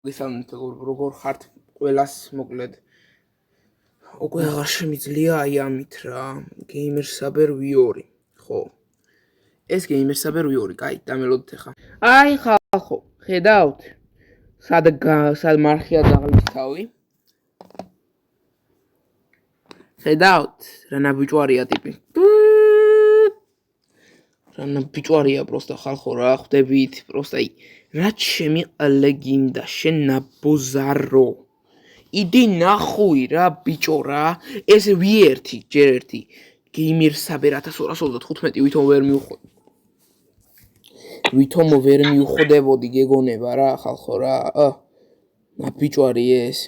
გესალმებით როგორ ხართ ყველას მოკლედ უკვე აღარ შემიძლია აი ამით რა Gamer Saber V2 ხო ეს Gamer Saber V2 კაი დამელოდეთ ახლა აი ხალხო ხედავთ სად მარხია ძაღლის თავი ხედავთ რა ნაბიჭვარია ტიპი რა ბიჭვარია პროსტა ხალხო რა ხვდებით პროსტა რაც შემიყალე გინდა შენ ნაბოზარო იდი ნახუი რა ბიჭო რა ეს V1 ჯერ ერთი Gamer Saber 1225 ვითომ ვერ მივხვდებოდი გეგონება რა ხალხო რა ნაბიჭვარი ეს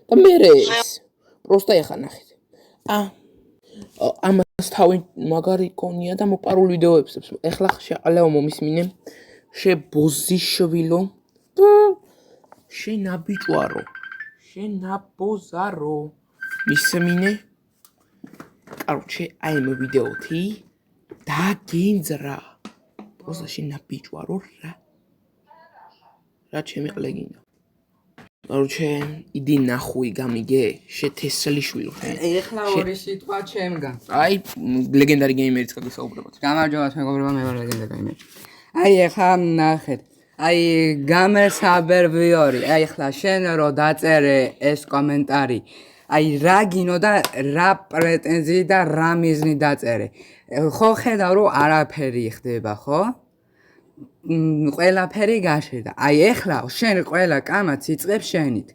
და მე ეს პროსტა ეხა ნახეთ ამას თავი მაგარი გონია და მოპარულ ვიდეოებს ეხლა შეყალეო მომისმინე შებოზიშვილო შენაბიჭვარო შენაბოზარო მისმინე короче აი მე ვიდეოთი დაგინძრა პროსტა შენაბიჭვარო რა შემიყლე გინდა короче იდი ნახუი გამიგე შეთესლიშვილო ეხლა ორი სიტყვა ჩემგან აი ლეგენდარი გეიმერიც გაგესაუბრებათ გამარჯობა მეგობრებო მე ვარ ლეგენდარი გეიმერი აი ეხლა ნახეთ აი Gamer Saber V2 აი ეხლა შენ რო დაწერე ეს კომენტარი აი რა გინო და რა პრეტენზიი და რა მიზნი დაწერე ხო ხედავ რომ არაფერი ხდება ხო ყველაფერი გაშერდა აი ეხლა შენ ყველა კამათს იწყებს შენით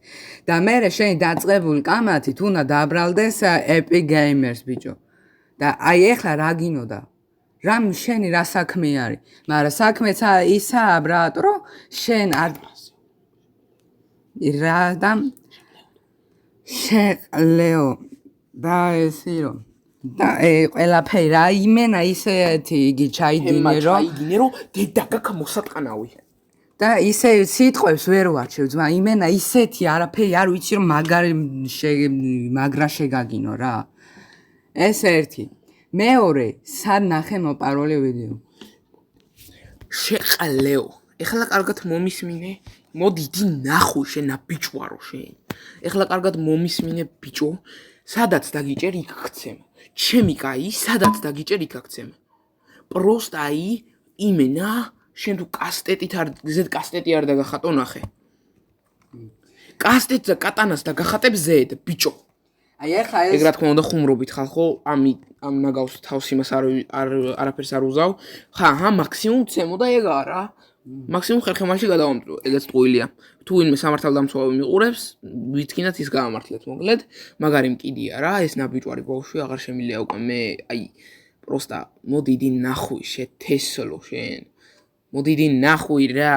და მე შენი დაწყებულ კამათით უნდა დაბრალდეს Epic Gamers ბიჭო და აი ეხლა რა გინოდა რა შენი რა საქმე არის მაგრამ საქმეც ისაა ბრატ რომ შენ არ რა და შეყლეო და ესი რომ და ყველაფერი რა იმენა ისეთი იგი ჩაიდინე რომ დედა გაქა მოსატყანავი და ისე სიტყვებს ვერ ვარჩევ ძმა იმენა ისეთი არაფერი არ ვიცი რომ მაგრა შეგაგინო რა ეს ერთი მეორე სად ნახე მოპარული ვიდეო შეყალეო ეხლა კარგად მომისმინე მოდი დი ნახო შენ აბიჭვარო შენ ეხლა კარგად მომისმინე ბიჭო სადაც დაგიჭერ იქ გცემ ჩემი კაი სადაც დაგიჭერ იქ გცემ პროსტა აი იმენა შენ თუ კასტეტით არ ზედ კასტეტი არ დაგახატო ნახე კასტეტს და კატანას დაგახატებ ზედ ბიჭო აი ახლა ეს ეგ რა თქმა უნდა ხუმრობით ხალხო ამ ნაგავს თავს იმას არაფერს არ უზავ ხა მაქსიმუმ ცემო და ეგ არა მაქსიმუმ ხერხემალში გადავამტრო ეგეც ტყუილია თუ ვინმე სამართალდამცავი მიყურებს ვიტკინათ ის გაამართლეთ მოკლედ მაგარი მკიდია რა ეს ნაბიჭვარი ბავშვი აღარ შემილია უკვე მე აი პროსტა მოდი დი ნახუი შეთესლო შენ მოდი დი ნახუი რა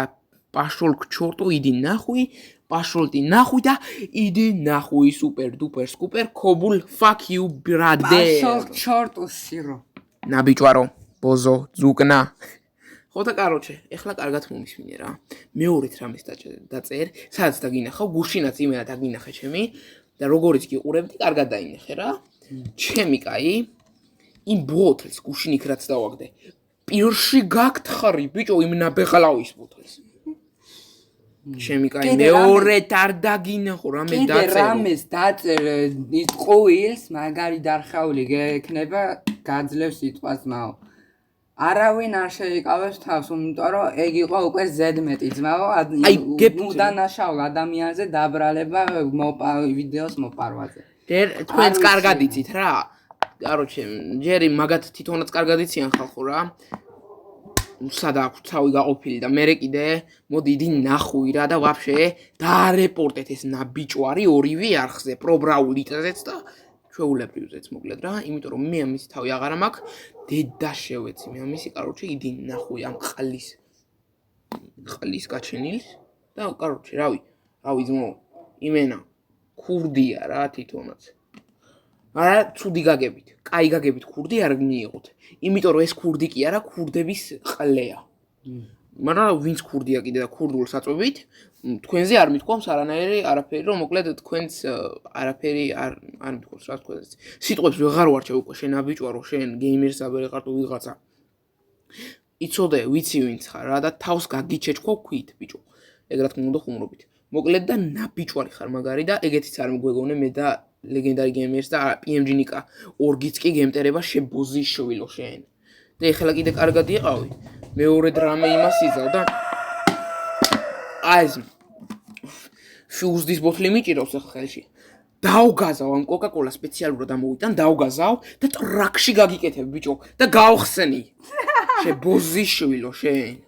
пошёл к чёрту иди нахуй пошёл ты нахуй да иди нахуй супер дупер скупер кобул fuck you brother пошёл к чёрту сиро ნაბიჭვარო ბოზო ზუკნა ხო და კაროჩე ეხლა კარგად მომისმინე რა მეორეთ რამეს დაწერ სადაც დაგინახავ გუშინაც იმენა დაგინახე ჩემი და როგორიც გიყურებდი კარგად დაინახე რა ჩემი კაი იმ ბოთლს გუშინიქ რაც დავაგდე პირში გაგთხარი ბიჭო იმ ნაბეღლავის ბოთლს ჩემი კაი მეორეთ არ დაგინახო რამე დაწერე კიდე რამეს დაწერ ის ყუილს მაგარი დარხეული გექნება გაძლევს სიტყვას მაო არავინ არ შეიკავებს თავს, იმიტომ რომ ეგ იყო უკვე ზედმეტი ძმაო, მუდანაშაულ ადამიანზე დაბრალება ვიდეოს მოპარვაზე. თქვენც კარგად იცით რა. короче, ჯერი მაგათ თვითონაც კარგად იციან ხალხო რა. სადა აქვს თავი გაყოფილი და მე კიდე მოდი იდი ნახუი რა და ვაფშე დაარეპორტეთ ეს ნაბიჭვარი ორივე არხზე, პრობრაულიტზეც და ჩვეულებრივზეც მოკლედ რა, იმიტომ რომ მე ამისი თავი აღარა მაქვს, დედა შევეცი მე ამისი, короче, იდი ნახუი ამ ყალის გაჩენილს და короче, რავი ძმო, იმენა ქურდია რა თვითონაც. არა, ცუდი გაგებით, კაი გაგებით ქურდი არ მიიღოთ. იმიტომ რომ ეს ქურდი კი არა, ქურდების ყლეა. მაგრამ ვინც ქურდია კიდე და ქურდულ საწვევით, თქვენზე არ მithქვამს არაფერი, რომ მოკლედ თქვენს არაფერი არ მithქვამს რა თქვენს. სიტყვებს ვეღარ ვარჩევ უკვე შენ აბიჭვარო, შენ Gamer Saber ხარ თუ ვიღაცა. იცოდე, ვიცი ვინც ხარ რა და თავს გაგიჩეჩქო ქვით, ბიჭო. ეგ რა თქმა უნდა ხუმრობით. მოკლედ და ნაბიჯვარი ხარ მაგარი და ეგეთიც არ მგვეგონე მე და ლეგენდარი გეიმერს და PMG ნიკა ორგიც კი გემტერება შებოზიშვილო შენ. და ეხლა კიდე კარგად იყავი. მეორე დრამე იმას იზავ და აი ეს ფიუზდის ბოთლი მიჭირავს ახლა ხელში. დავგაზავ ამ კოკა-კოლა სპეციალურად ამოვიტან, დავგაზავ და ტრაქში გაგიკეთებ ბიჭო და გავხსენი. შებოზიშვილო შენ.